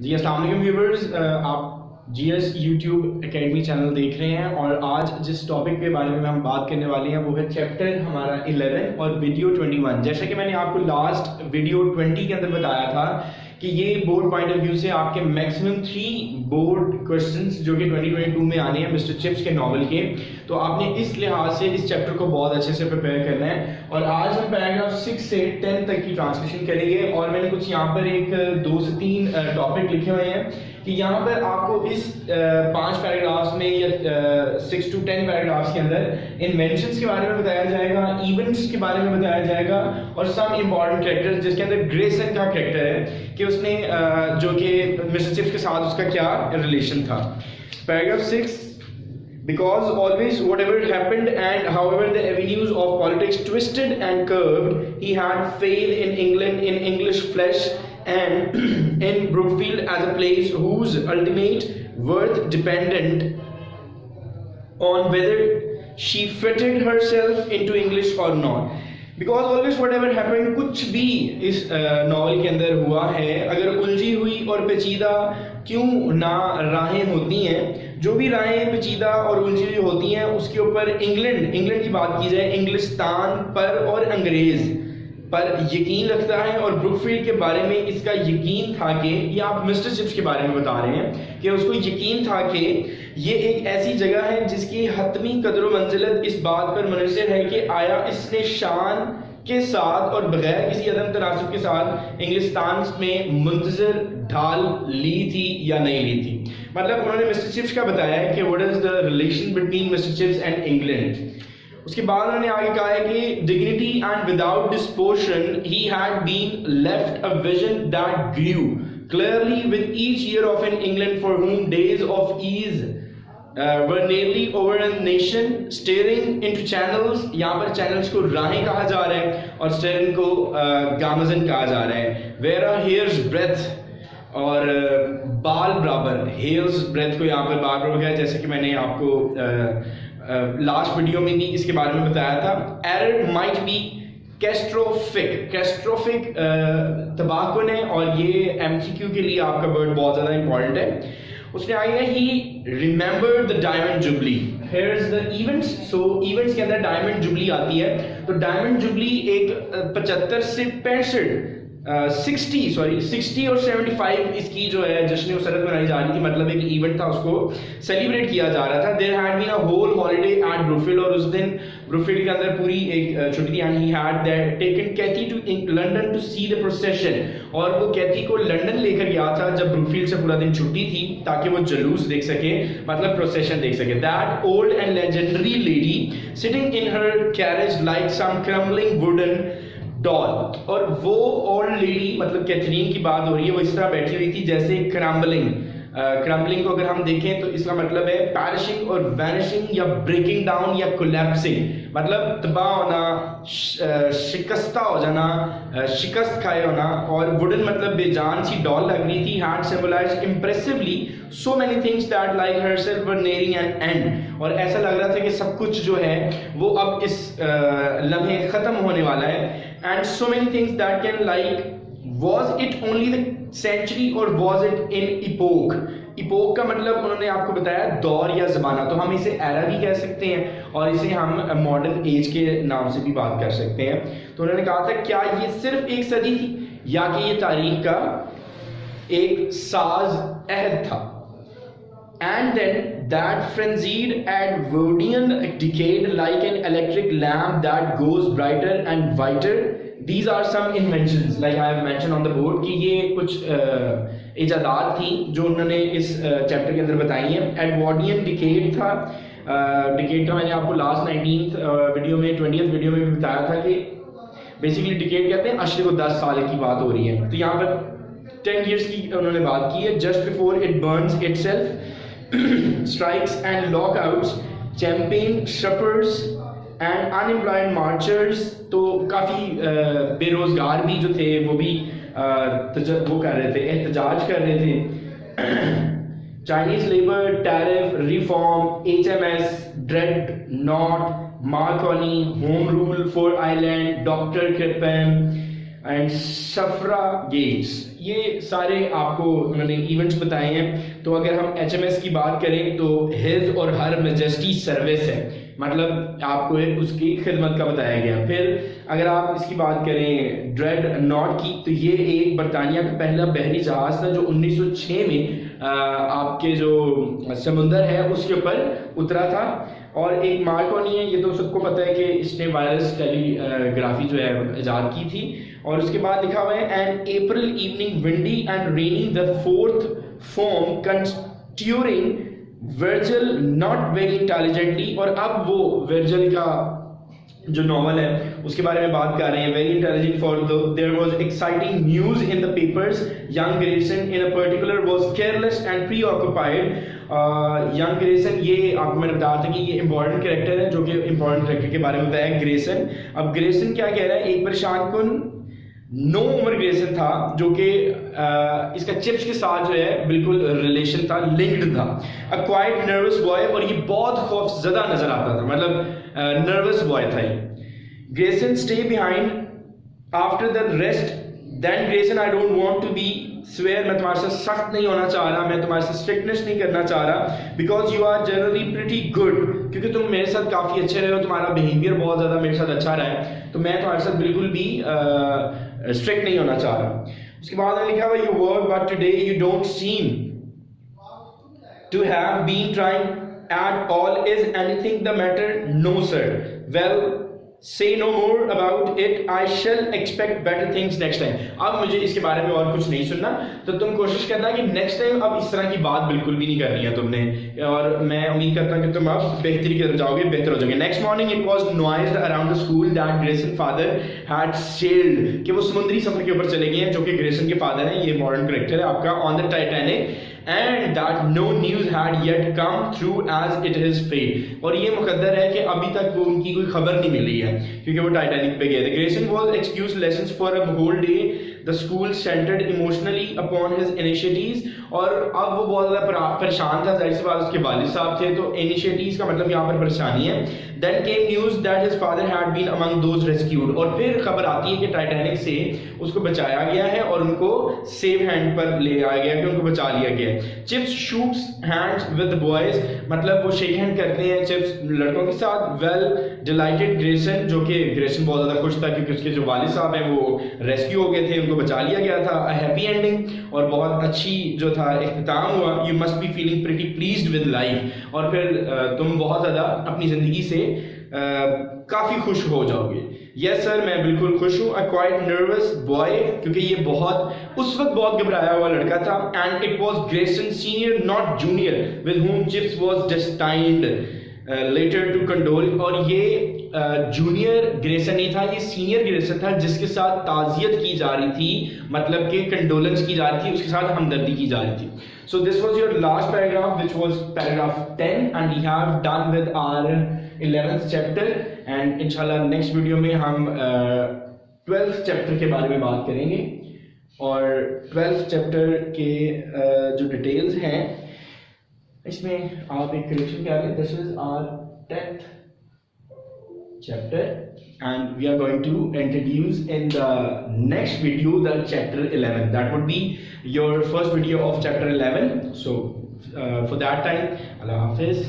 जी अस्सलाम वालेकुम व्यूवर्स, आप जीएस यूट्यूब एकेडमी चैनल देख रहे हैं और आज जिस टॉपिक के बारे में हम बात करने वाले हैं वो है चैप्टर हमारा 11 और वीडियो 21। जैसा कि मैंने आपको लास्ट वीडियो 20 के अंदर बताया था कि ये बोर्ड पॉइंट ऑफ व्यू से आपके मैक्सिमम 3 बोर्ड क्वेश्चंस जो कि 2022 में आने हैं मिस्टर चिप्स के नॉवल के, तो आपने इस लिहाज से इस चैप्टर को बहुत अच्छे से प्रिपेयर करना है। और आज हम पैराग्राफ 6 से 10 तक की ट्रांसलेशन करेंगे और मैंने कुछ यहाँ पर एक 2 से 3 टॉपिक लिखे हुए हैं कि यहाँ पर आपको इस 5 पैराग्राफ्स में या 6 to 10 पैराग्राफ्स के अंदर इन्वेंशंस के बारे में बताया जाएगा, इवेंट्स के बारे में बताया जाएगा और सम इम्पॉर्टेंट कैरेक्टर्स, जिसके अंदर ग्रेसन का कैरेक्टर है कि उसने जो कि मिस्टर चिप्स के साथ उसका क्या रिलेशन था। Paragraph 6, because always whatever happened and however the avenues of politics twisted and curved, he had faith in England, in English flesh, and in Brookfield as a place whose ultimate worth depended on whether she fitted herself into English or not. Because always whatever happened, कुछ भी इस novel के अंदर हुआ है, अगर उलझी हुई और पेचीदा क्यों ना राहें होती हैं, जो भी राहें पेचीदा और उलझी हुई होती हैं उसके ऊपर इंग्लैंड की बात की जाए, इंग्लिस्तान पर और अंग्रेज पर यकीन रखता है। और ब्रुकफील्ड के बारे में इसका यकीन था कि, ये आप मिस्टर चिप्स के बारे में बता रहे हैं कि उसको यकीन था कि ये एक ऐसी जगह है जिसकी हतमी कदर मंजिलत इस बात पर मुनहसर है कि आया इसने शान के साथ और बगैर किसी अदम तनासुब के साथ इंग्लिस्तान में मुंतजर ढाल ली थी या नहीं ली थी। मतलब उन्होंने मिस्टर चिप्स का बताया है कि what is the relation between mister Chips and England. उसके बाद उन्होंने आगे कहा है कि dignity and without distortion he had been left a vision that grew clearly with each year of in England for whom days of ease were nearly over a nation staring into channels। यहाँ पर channels को राहें कहा जा रहा है और staring को गामजन कहा जा रहा है। where a hair's breadth और बाल बराबर, hair's breadth को यहाँ पर बाल बराबर कहा है, जैसे कि मैंने आपको लास्ट वीडियो में भी इसके बारे में बताया था। error might be कैस्ट्रोफिक तबाकुन है और ये एमसीक्यू के लिए आपका वर्ड बहुत ज्यादा इंपॉर्टेंट है। उसने आगे he remember the diamond jubilee, here is the events. So events के अंदर डायमंड जुबली आती है, तो डायमंड जुबली एक 75 से 65 60 और 75 इसकी जो है जश्न उसरत मनाई जा रही थी, मतलब एक इवेंट था, उसको सेलिब्रेट किया जा रहा था। There had been a whole holiday at Brookfield, और उस दिन ब्रुकफील्ड के अंदर पूरी एक छुट्टी थी। And he had taken Kathy to London to see the procession, और वो कैथी को लंदन लेकर गया था जब ब्रुकफील्ड से पूरा दिन छुट्टी थी ताकि वो जुलूस देख सके, मतलब प्रोसेशन देख सके। That old and legendary lady sitting in her carriage like some crumbling wooden doll, और वो ओल्ड लेडी मतलब कैथरीन की बात हो रही है, वो इस तरह बैठी हुई थी जैसे क्रम्बलिंग को अगर हम देखें तो इसका मतलब है पैरिशिंग और वैनिशिंग या ब्रेकिंग डाउन या कोलैप्सिंग, मतलब तबाह होना, शिकस्ता हो जाना, शिकस्त खाए होना। और वुडन मतलब बेजान सी डॉल लग रही थी। Had symbolized impressively so many things that like herself were nearing an end, और ऐसा लग रहा था कि सब कुछ जो है वो अब इस लम्हे खत्म होने वाला है। And so many things that can like was it only the century or was it in epoch? Epoch का मतलब उन्होंने आपको बताया दौर या जमाना, तो हम इसे एरा भी कह सकते हैं और इसे हम मॉडर्न एज के नाम से भी बात कर सकते हैं। तो उन्होंने कहा था क्या ये सिर्फ एक सदी थी या कि ये तारीख का एक साज अहद था। And then that frenzied Edwardian decade like an electric lamp that goes brighter and whiter. These are some inventions like I have mentioned on the board कि ये कुछ इजादात थी जो उन्होंने इस चैप्टर के अंदर बताई हैं। एडवर्डियन डिकेड था, डिकेड का मैंने आपको लास्ट 19th वीडियो में 20th वीडियो में भी बताया था कि बेसिकली डिकेड कहते हैं अशरे को 10 साल की बात हो रही है, तो यहाँ पर 10 years की उन्होंने बात की है। Just before it burns itself, strikes and lockouts, champion shapers and unemployed marchers, तो काफ़ी बेरोजगार भी जो थे वो भी वो कर रहे थे, एहतजाज कर रहे थे। Chinese labour, tariff reform, HMS Dreadnought, Marconi, home rule for island, doctor Crippen, and suffragettes, ये सारे आपको मैंने इवेंट्स बताए हैं। तो अगर हम HMS की बात करें तो हिज और हर मैजेस्टी सर्विस है, मतलब आपको उसकी खिदमत का बताया गया। फिर अगर आप इसकी बात करें ड्रेड नॉट की, तो ये एक बरतानिया का पहला बहरी जहाज था जो 1906 में आपके जो समुंदर है उसके ऊपर उतरा था। और एक मार्कोनी है, ये तो सबको पता है कि इसने वायरलेस टेलीग्राफी जो है इजाद की थी। और उसके बाद लिखा हुआ है an April evening windy and rainy the fourth form construing Virgil not very intelligently. और अब वो वर्जिल का जो नॉवल है उसके बारे में बात कर रहे हैं। Very intelligent for their was exciting news in the papers, young Grayson in a particular was careless and pre occupied. Young Grayson, ये आपको मैंने बताया था कि ये इंपॉर्टेंट कैरेक्टर है, जो कि इंपॉर्टेंट कैरेक्टर के बारे में बताया है ग्रेसन। अब ग्रेसन क्या कह रहा है, एक परेशान कुन नो उम्र ग्रेसन था जो कि इसका चिप्स के साथ जो है बिल्कुल रिलेशन था, लिंक्ड था। अ क्वाइट नर्वस बॉय, और ये बहुत खौफजदा नजर आता था, मतलब नर्वस बॉय था ये। Grayson stay behind after the rest, then Grayson I don't want to be severe, मैं तुम्हारे साथ सख्त नहीं होना चाह रहा, मैं तुम्हारे साथ स्ट्रिक्टनेस नहीं करना चाह रहा, because you are generally pretty good, क्योंकि तुम मेरे साथ काफी अच्छे रहे हो, तुम्हारा बिहेवियर बहुत ज्यादा मेरे साथ अच्छा रहा है, तो मैं तुम्हारे साथ बिल्कुल भी स्ट्रिक्ट नहीं होना चाह रहा। उसके बाद लिखा हुआ you work but today you don't seem to have been trying at all, is anything the matter? No sir. Well say no more about it, I shall expect better things next time। अब मुझे इसके बारे में और कुछ नहीं सुनना, तो तुम कोशिश करना कि नेक्स्ट टाइम अब इस तरह की बात बिल्कुल भी नहीं करनी है तुमने, और मैं उम्मीद करता हूँ कि तुम अब बेहतरी की तरफ जाओगे, बेहतर हो जाओगे। Next morning it was noised around the school that Grayson father had sailed, कि वो समुद्री सफर के ऊपर चले गए हैं, जो कि ग्रेसन के फादर हैं, ये मॉडर्न कैरेक्टर है आपका, on the Titanic, and that no news had yet come through as it is fate। और ये मुकद्दर है कि अभी तक वो उनकी कोई खबर नहीं मिली है क्योंकि वो टाइटैनिक पे गए थे। Grayson was excused lessons for a whole day, the school centered emotionally upon his initiatives। और अब वो बहुत ज़्यादा परेशान था, जाहिर सी बात उसके वालिद साहब थे, तो इनिशिएटिव्स का मतलब यहाँ पर परेशानी है। Then came news that his father had been among those rescued। और फिर खबर आती है कि टाइटैनिक से उसको बचाया गया है और उनको सेफ हैंड पर ले आया गया, कि उनको बचा लिया गया। Chips shoots hands with the boys, मतलब वो शेक हैंड करते हैं चिप्स लड़कों के साथ। वेल डिलाइटेड ग्रेसन, जो कि ग्रेसन बहुत ज़्यादा खुश था क्योंकि उसके जो वालिद साहब हैं वो रेस्क्यू हो गए थे, उनको बचा लिया गया था। अ हैप्पी एंडिंग, और बहुत अच्छी जो था इख्तिताम हुआ। You must be feeling pretty pleased with life, और फिर तुम बहुत ज़्यादा अपनी ज़िंदगी से काफ़ी खुश हो जाओगे। यस सर, मैं बिल्कुल खुश हूँ। अ क्वाइट नर्वस बॉय, क्योंकि ये बहुत उस वक्त बहुत घबराया हुआ लड़का था। And it was Grayson senior not junior with whom Chips was destined later to condole. और ये जूनियर ग्रेसन नहीं था, ये सीनियर ग्रेसन था जिसके साथ ताज़ियत की जा रही थी, मतलब कि कंडोलेंस की जा रही थी, उसके साथ हमदर्दी की जा रही थी। So this was your last paragraph which was paragraph 10 and we have done with our 11th chapter. And इंशाल्लाह नेक्स्ट वीडियो में हम 12th चैप्टर के बारे में बात करेंगे, और 12th चैप्टर के जो डिटेल्स हैं इसमें आप एक करेक्शन क्या करें, this is our 10th chapter and we are going to introduce in the next video the chapter 11. That would be your first video of chapter 11. So for that time, Allah Hafiz.